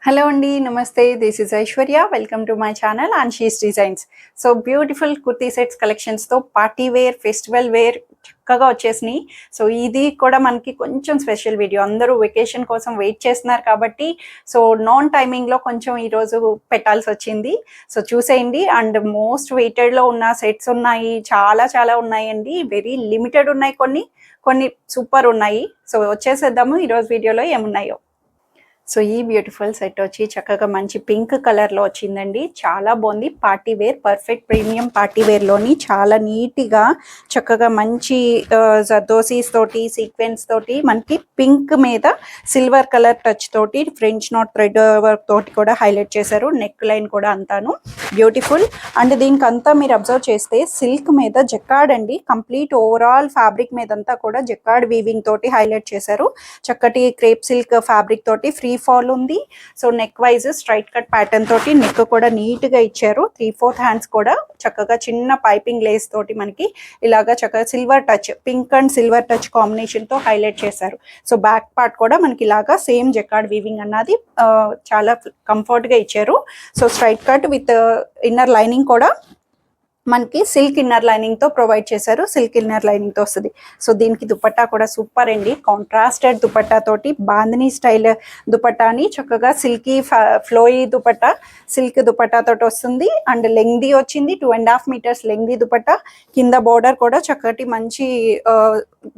Hello అండి నమస్తే this is Aishwarya welcome to my channel Anshi's designs. So beautiful kurti sets కలెక్షన్స్తో party wear festival wear చక్కగా వచ్చేసినాయి. సో ఇది కూడా మనకి కొంచెం స్పెషల్ వీడియో. అందరూ వెకేషన్ కోసం వెయిట్ చేస్తున్నారు కాబట్టి సో నాన్ టైమింగ్లో కొంచెం ఈరోజు పెట్టాల్సి వచ్చింది. సో చూసేయండి. అండ్ మోస్ట్ వెయిటెడ్లో ఉన్న సెట్స్ ఉన్నాయి, చాలా చాలా ఉన్నాయండి. వెరీ లిమిటెడ్ ఉన్నాయి, కొన్ని కొన్ని సూపర్ ఉన్నాయి. సో వచ్చేసేద్దాము ఈరోజు వీడియోలో ఏమున్నాయో. సో ఈ బ్యూటిఫుల్ సెట్ వచ్చి చక్కగా మంచి పింక్ కలర్లో వచ్చిందండి. చాలా బాగుంది. Party wear, perfect premium party వేర్లోని చాలా నీట్గా చక్కగా మంచి జర్దోసీస్ తోటి సీక్వెన్స్ తోటి మనకి పింక్ మీద సిల్వర్ కలర్ టచ్ తోటి ఫ్రెంచ్ నాట్ థ్రెడ్ వర్క్ తోటి కూడా హైలైట్ చేశారు. నెక్ లైన్ కూడా అంతాను బ్యూటిఫుల్. అండ్ దీనికి అంతా మీరు అబ్జర్వ్ చేస్తే సిల్క్ మీద జకార్డ్ అండి. కంప్లీట్ ఓవరాల్ ఫ్యాబ్రిక్ మీద అంతా కూడా జకార్డ్ వీవింగ్ తోటి హైలైట్ చేశారు. చక్కటి క్రేప్ సిల్క్ ఫ్యాబ్రిక్ తోటి ఫ్రీ ఫాల్ ఉంది. So neck wise straight cut pattern తోటి నెక్ కూడా నీట్ గా ఇచ్చారు. 3/4 హ్యాండ్స్ కూడా చక్కగా చిన్న పైపింగ్ లేస్ తోటి మనకి ఇలాగా చక్కగా silver touch, pink and silver touch combination తో హైలైట్ చేశారు. సో బ్యాక్ పార్ట్ కూడా మనకి ఇలాగా సేమ్ జకార్డ్ వీవింగ్ అన్నది చాలా కంఫర్ట్ గా ఇచ్చారు. So straight cut with inner lining కూడా మనకి సిల్క్ ఇన్నర్ లైనింగ్ తో ప్రొవైడ్ చేశారు. సిల్క్ ఇన్నర్ లైనింగ్ తో వస్తుంది. సో దీనికి దుపట్టా కూడా సూపర్ అండి. కాంట్రాస్టెడ్ దుపట్టా తోటి బాందినీ స్టైల్ దుపట్టాని చక్కగా silky flowy dupatta, silk dupatta తోటి వస్తుంది. అండ్ లెంగ్దీ వచ్చింది, 2.5 మీటర్స్ లెంగ్దీ దుపట్టా. కింద బోర్డర్ కూడా చక్కటి మంచి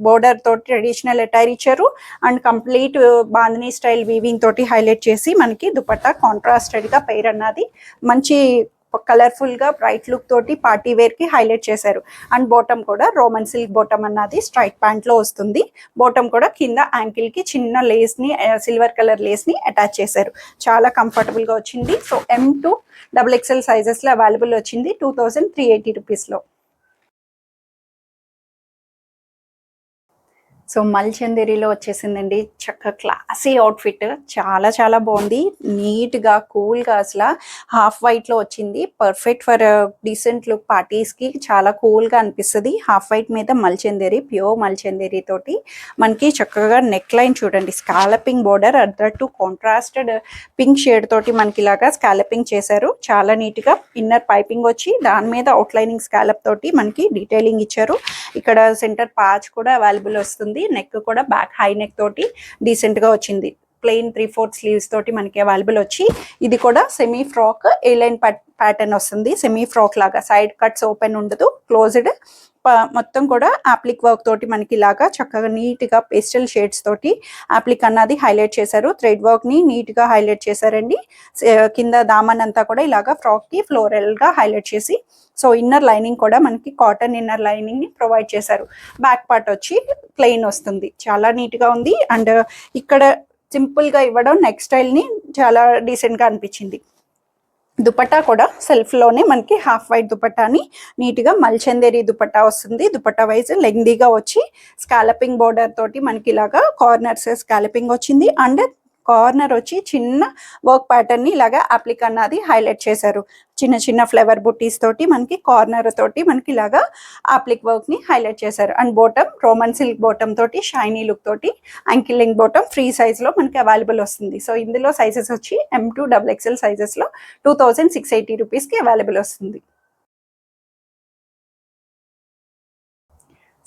బోర్డర్ తోటి ట్రెడిషనల్ అటైర్ ఇచ్చారు. And complete bandhani style weaving తోటి హైలైట్ చేసి మనకి దుపట్టా కాంట్రాస్టెడ్ గా పెయిర్ అన్నది మంచి కలర్ఫుల్ గా బ్రైట్ లుక్ తోటి పార్టీ వేర్ కి హైలైట్ చేశారు. అండ్ బాటమ్ కూడా రోమన్ సిల్క్ బాటమ్ అన్నది స్ట్రైట్ ప్యాంట్ లో వస్తుంది. బాటమ్ కూడా కింద యాంకిల్ కి చిన్న లేస్ ని సిల్వర్ కలర్ లేస్ ని అటాచ్ చేశారు. చాలా కంఫర్టబుల్ గా వచ్చింది. సో M2 XXL సైజెస్ లో అవైలబుల్ వచ్చింది 2380 రూపీస్ లో. సో మల్చందేరిలో వచ్చేసిందండి. చక్క క్లాసీ అవుట్ఫిట్, చాలా చాలా బాగుంది. నీట్గా కూల్గా అసలు హాఫ్ వైట్లో వచ్చింది. పర్ఫెక్ట్ ఫర్ డీసెంట్ లుక్ పార్టీస్కి చాలా కూల్గా అనిపిస్తుంది. హాఫ్ వైట్ మీద మల్చందేరి, ప్యూర్ మల్చందేరి తోటి మనకి చక్కగా నెక్ లైన్ చూడండి, scalloping border other to contrasted pink shade తోటి మనకి ఇలాగా స్కాలపింగ్ చేశారు. చాలా నీట్గా ఇన్నర్ పైపింగ్ వచ్చి దాని మీద అవుట్లైనింగ్ స్కాలప్ తోటి మనకి డీటెయిలింగ్ ఇచ్చారు. ఇక్కడ సెంటర్ పాచ్ కూడా అవైలబుల్ వస్తుంది. నెక్ కూడా బ్యాక్ హై నెక్ తోటి డీసెంట్ గా వచ్చింది. ప్లెయిన్ 3/4 స్లీవ్స్ తోటి మనకి అవైలబుల్ వచ్చి ఇది కూడా సెమీ ఫ్రాక్ ఏ లైన్ ప్యాటర్న్ వస్తుంది. సెమీ ఫ్రాక్ లాగా సైడ్ కట్స్ ఓపెన్ ఉండదు, క్లోజ్డ్. మొత్తం కూడా ఆప్లిక్ వర్క్ తోటి మనకి ఇలాగా చక్కగా నీట్ గా పేస్టల్ షేడ్స్ తోటి ఆప్లిక్ అన్నది హైలైట్ చేశారు. థ్రెడ్ వర్క్ ని నీట్ గా హైలైట్ చేశారండి. కింద దామన్ అంతా కూడా ఇలాగా ఫ్రాక్ కి ఫ్లోరల్ గా హైలైట్ చేసి, సో ఇన్నర్ లైనింగ్ కూడా మనకి కాటన్ ఇన్నర్ లైనింగ్ ని ప్రొవైడ్ చేశారు. బ్యాక్ పార్ట్ వచ్చి ప్లెయిన్ వస్తుంది. చాలా నీట్ గా ఉంది. అండ్ ఇక్కడ సింపుల్ గా ఇవ్వడం నెక్ స్టైల్ ని చాలా డీసెంట్ గా అనిపించింది. దుపట్టా కూడా సెల్ఫ్ లోనే మనకి హాఫ్ వైట్ దుపట్టాని నీట్గా మల్చందేరి దుపట్టా వస్తుంది. దుపట్టా వైజ్ లెంగ్దీగా వచ్చి స్కాలపింగ్ బోర్డర్ తోటి మనకి ఇలాగా కార్నర్స్ స్కాలపింగ్ వచ్చింది. అండ్ కార్నర్ వచ్చి చిన్న వర్క్ ప్యాటర్న్ ని ఇలాగా అప్లిక్ అన్నది హైలైట్ చేశారు. చిన్న చిన్న ఫ్లవర్ బుట్టీస్ తోటి మనకి కార్నర్ తోటి మనకి ఇలాగా అప్లిక్ వర్క్ ని హైలైట్ చేశారు. And bottom Roman silk bottom తోటి షైనీ లుక్ తోటి ankle length bottom free size లో మనకి అవైలబుల్ వస్తుంది. సో ఇందులో సైజెస్ వచ్చి M2 XXL సైజెస్ లో 2680 రూపీస్ కి అవైలబుల్ వస్తుంది.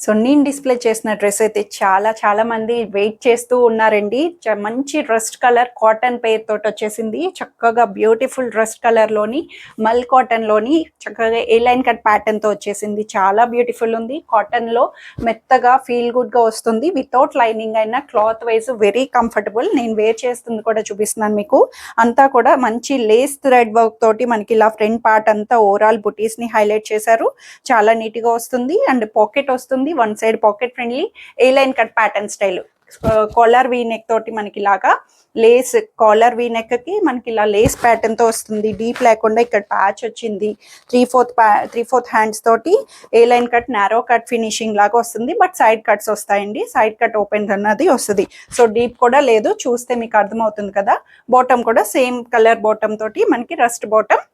సో నేను డిస్ప్లే చేసిన డ్రెస్ అయితే చాలా చాలా మంది వెయిట్ చేస్తూ ఉన్నారండి. మంచి రస్ట్ కలర్ కాటన్ పేర్ తోటి వచ్చేసింది. చక్కగా బ్యూటిఫుల్ రస్ట్ కలర్ లోని మల్ కాటన్ లోని చక్కగా ఏ లైన్ కట్ ప్యాటర్న్ తో వచ్చేసింది. చాలా బ్యూటిఫుల్ ఉంది. కాటన్ లో మెత్తగా ఫీల్ గుడ్ గా వస్తుంది. వితౌట్ లైనింగ్ అయినా క్లాత్ వైజ్ వెరీ కంఫర్టబుల్. నేను వేర్ చేస్తుంది కూడా చూపిస్తున్నాను మీకు. అంతా కూడా మంచి లేస్ థ్రెడ్ వర్క్ తోటి మనకి ఇలా ఫ్రంట్ పార్ట్ అంతా ఓవరాల్ బుటీస్ ని హైలైట్ చేశారు. చాలా నీట్ గా వస్తుంది. అండ్ పాకెట్ వస్తుంది. One side pocket friendly A line cut pattern style. Collar V neck తోటి మనకి ఇలాగా లేస్ కాలర్ వీ నెక్ కి మనకి ఇలా లేస్ ప్యాటర్న్ తో వస్తుంది. డీప్ లేకుండా ఇక్కడ ప్యాచ్ వచ్చింది. 3/4 హ్యాండ్స్ తోటి A line cut narrow cut finishing లాగా వస్తుంది. బట్ సైడ్ కట్స్ వస్తాయండి. సైడ్ కట్ ఓపెన్ అన్నది వస్తుంది. సో డీప్ కూడా లేదు, చూస్తే మీకు అర్థమవుతుంది కదా. బాటమ్ కూడా సేమ్ కలర్ బాటమ్ తోటి మనకి rust bottom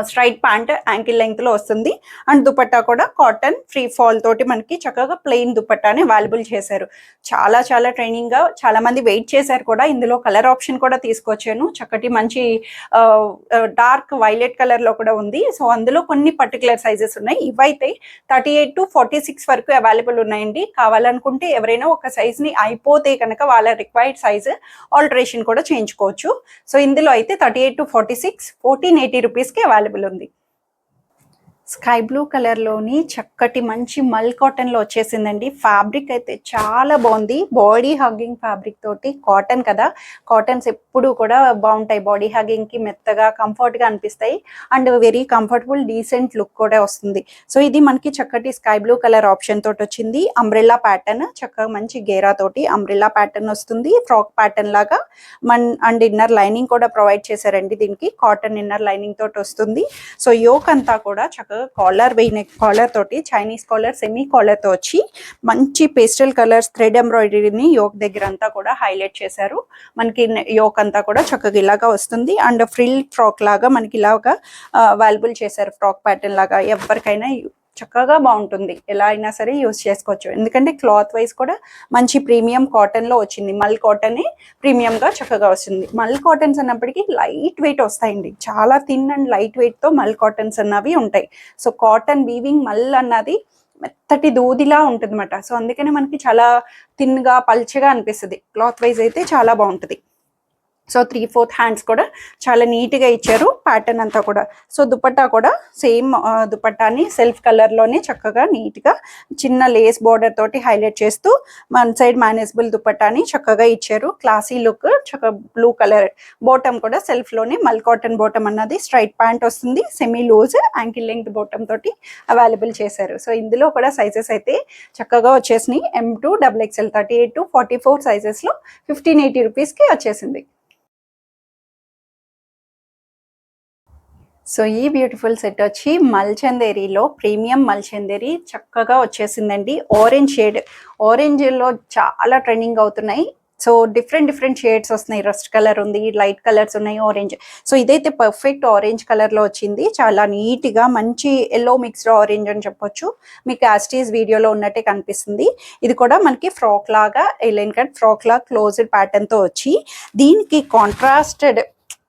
straight pant ankle లెంగ్త్లో వస్తుంది. అండ్ దుపట్టా కూడా కాటన్ ఫ్రీ ఫాల్ తోటి మనకి చక్కగా ప్లెయిన్ దుపట్టాని అవైలబుల్ చేశారు. చాలా చాలా ట్రైనింగ్గా చాలా మంది వెయిట్ చేశారు కూడా. ఇందులో కలర్ ఆప్షన్ కూడా తీసుకొచ్చాను. చక్కటి మంచి డార్క్ వైలెట్ కలర్లో కూడా ఉంది. సో అందులో కొన్ని పర్టికులర్ సైజెస్ ఉన్నాయి. ఇవైతే 38 to 46 వరకు అవైలబుల్ ఉన్నాయండి. కావాలనుకుంటే ఎవరైనా ఒక సైజ్ని అయిపోతే కనుక వాళ్ళ రిక్వైర్డ్ సైజ్ ఆల్టరేషన్ కూడా చేయించుకోవచ్చు. సో ఇందులో అయితే 38 to 46 1480 రూపీస్కి అవైలబుల్ ఉంది. స్కై బ్లూ కలర్లోని చక్కటి మంచి మల్ కాటన్లో వచ్చేసిందండి. ఫ్యాబ్రిక్ అయితే చాలా బాగుంది. బాడీ హగ్గింగ్ ఫ్యాబ్రిక్ తోటి, కాటన్ కదా, కాటన్స్ ఎప్పుడు కూడా బాగుంటాయి. బాడీ హగ్గింగ్కి మెత్తగా కంఫర్ట్గా అనిపిస్తాయి. And very comfortable decent look కూడా వస్తుంది. సో ఇది మనకి చక్కటి స్కై బ్లూ కలర్ ఆప్షన్ తోటి వచ్చింది. అంబ్రెల్లా ప్యాటర్న్, చక్కగా మంచి గేరా తోటి అంబ్రెల్లా ప్యాటర్న్ వస్తుంది. ఫ్రాక్ ప్యాటర్న్ లాగా అండ్ ఇన్నర్ లైనింగ్ కూడా ప్రొవైడ్ చేశారండి. దీనికి కాటన్ ఇన్నర్ లైనింగ్ తోటి వస్తుంది. సో యోక్ అంతా కూడా చక్కగా కాలర్ నెక్ కాలర్ తోటి, చైనీస్ కాలర్ సెమీ కాలర్ తో వచ్చి మంచి పేస్టల్ కలర్స్ థ్రెడ్ ఎంబ్రాయిడరీని యోక్ దగ్గర అంతా కూడా హైలైట్ చేశారు. మనకి యోక్ అంతా కూడా చక్కగా ఇలాగా వస్తుంది. అండ్ ఫ్రిల్ ఫ్రాక్ లాగా మనకి ఇలాగా అవైలబుల్ చేశారు. ఫ్రాక్ ప్యాటర్న్ లాగా ఎవరికైనా చక్కగా బాగుంటుంది. ఎలా అయినా సరే యూజ్ చేసుకోవచ్చు. ఎందుకంటే క్లాత్ వైజ్ కూడా మంచి ప్రీమియం కాటన్లో వచ్చింది. మల్ కాటన్ ప్రీమియంగా చక్కగా వస్తుంది. మల్ కాటన్స్ అన్నప్పటికీ లైట్ వెయిట్ వస్తాయండి. చాలా థిన్ అండ్ లైట్ వెయిట్తో మల్ కాటన్స్ అన్నవి ఉంటాయి. సో కాటన్ వీవింగ్ మల్ అన్నది మెత్తటి దూదిలా ఉంటుంది అన్నమాట. సో అందుకనే మనకి చాలా థిన్గా పల్చగా అనిపిస్తుంది. క్లాత్ వైజ్ అయితే చాలా బాగుంటుంది. సో 3/4 హ్యాండ్స్ కూడా చాలా నీట్గా ఇచ్చారు ప్యాటర్న్ అంతా కూడా. సో దుపట్టా కూడా సేమ్ దుపట్టాని సెల్ఫ్ కలర్లోనే చక్కగా నీట్గా చిన్న లేస్ బార్డర్ తోటి హైలైట్ చేస్తూ వన్ సైడ్ మేనేజబుల్ దుపట్టాని చక్కగా ఇచ్చారు. క్లాసీ లుక్, చక్కగా బ్లూ కలర్ బాటమ్ కూడా సెల్ఫ్లోనే మల్ కాటన్ బాటమ్ అన్నది. స్ట్రైట్ ప్యాంట్ వస్తుంది, semi loose ankle length bottom తోటి అవైలబుల్ చేశారు. సో ఇందులో కూడా సైజెస్ అయితే చక్కగా వచ్చేసినాయి. M2 XXL 38 to 44 సైజెస్లో 1580 రూపీస్కి వచ్చేసింది. సో ఈ బ్యూటిఫుల్ సెట్ వచ్చి మల్చందేరిలో ప్రీమియం మల్చందేరి చక్కగా వచ్చేసిందండి. ఆరెంజ్ షేడ్, ఆరెంజ్లో చాలా ట్రెండింగ్ అవుతున్నాయి. సో డిఫరెంట్ షేడ్స్ వస్తున్నాయి. రస్ట్ కలర్ ఉంది, లైట్ కలర్స్ ఉన్నాయి, ఆరెంజ్. సో ఇదైతే పర్ఫెక్ట్ ఆరెంజ్ కలర్లో వచ్చింది. చాలా నీట్గా మంచి ఎల్లో మిక్స్డ్ ఆరెంజ్ అని చెప్పొచ్చు. మీకు యాస్టీస్ వీడియోలో ఉన్నట్టే కనిపిస్తుంది. ఇది కూడా మనకి ఫ్రాక్ లాగా ఎలైన్ కట్ ఫ్రాక్ లాగా క్లోజ్డ్ ప్యాటర్న్తో వచ్చి దీనికి కాంట్రాస్టెడ్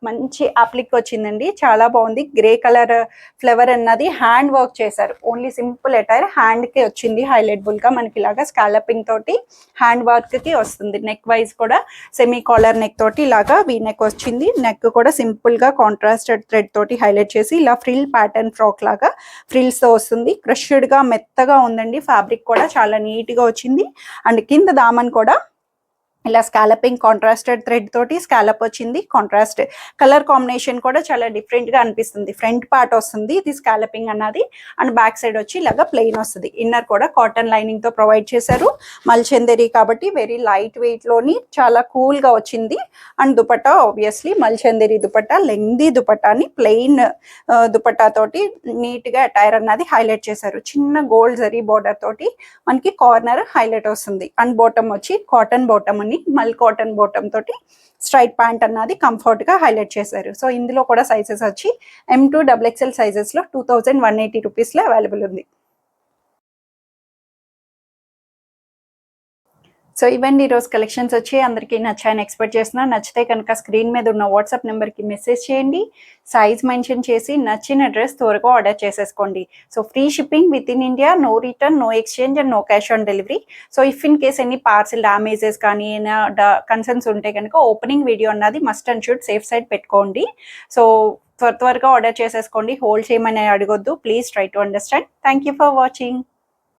మంచి అప్లిక్ వచ్చిందండి. చాలా బాగుంది. గ్రే కలర్ ఫ్లవర్ అన్నది హ్యాండ్ వర్క్ చేశారు. ఓన్లీ సింపుల్ అటైర్ హ్యాండ్కి వచ్చింది. హైలైట్బుల్గా మనకి ఇలాగా స్కాలపింగ్ తోటి హ్యాండ్ వర్క్కి వస్తుంది. నెక్ వైజ్ కూడా సెమీ కాలర్ నెక్ తోటి ఇలాగా వీ నెక్ వచ్చింది. నెక్ కూడా సింపుల్గా కాంట్రాస్టెడ్ థ్రెడ్ తోటి హైలైట్ చేసి ఇలా ఫ్రిల్ ప్యాటర్న్ ఫ్రాక్ లాగా ఫ్రిల్స్తో వస్తుంది. క్రష్డ్గా మెత్తగా ఉందండి. ఫ్యాబ్రిక్ కూడా చాలా నీట్గా వచ్చింది. అండ్ కింద దామన్ కూడా ఇలా స్కాలపింగ్ కాంట్రాస్టెడ్ థ్రెడ్ తోటి స్కాలప్ వచ్చింది. కాంట్రాస్ట్ కలర్ కాంబినేషన్ కూడా చాలా డిఫరెంట్గా అనిపిస్తుంది. ఫ్రంట్ పార్ట్ వస్తుంది ఇది స్కాలపింగ్ అన్నది. అండ్ బ్యాక్ సైడ్ వచ్చి ఇలాగా ప్లెయిన్ వస్తుంది. ఇన్నర్ కూడా కాటన్ లైనింగ్తో ప్రొవైడ్ చేశారు. మల్చందేరి కాబట్టి వెరీ లైట్ వెయిట్లోని చాలా కూల్గా వచ్చింది. అండ్ దుపట్టా ఆబ్వియస్లీ మల్చందేరి దుపట్టా, లెంగ్దీ దుపట్టాని ప్లెయిన్ దుపట్టా తోటి నీట్గా అటైర్ అన్నది హైలైట్ చేశారు. చిన్న గోల్డ్ జరీ బోర్డర్ తోటి మనకి కార్నర్ హైలైట్ వస్తుంది. అండ్ బాటమ్ వచ్చి కాటన్ బాటమ్ అని మల్ కాటన్ బాటమ్ తోటి స్ట్రైట్ ప్యాంట్ అన్నది కంఫర్ట్ గా హైలైట్ చేశారు. సో ఇందులో కూడా సైజెస్ వచ్చి M2 XXL సైజెస్ లో 2180 రూపీస్ లో అవైలబుల్ ఉంది. సో ఇవన్నీ ఈరోజు కలెక్షన్స్ వచ్చి అందరికీ నచ్చాయని ఎక్స్పెక్ట్ చేస్తున్నా. నచ్చితే కనుక స్క్రీన్ మీద ఉన్న వాట్సాప్ నెంబర్కి మెసేజ్ చేయండి. సైజ్ మెన్షన్ చేసి నచ్చిన డ్రెస్ త్వరగా ఆర్డర్ చేసేసుకోండి. So free shipping within India, no return, no exchange and no cash on delivery. So if in case any parcel damages కానీ కన్సర్న్స్ ఉంటే కనుక ఓపెనింగ్ వీడియో అన్నది must and should safe side పెట్టుకోండి. So త్వరగా order చేసేసుకోండి. Hold చేయమని అడగొద్దు. Please try to understand. Thank you for watching.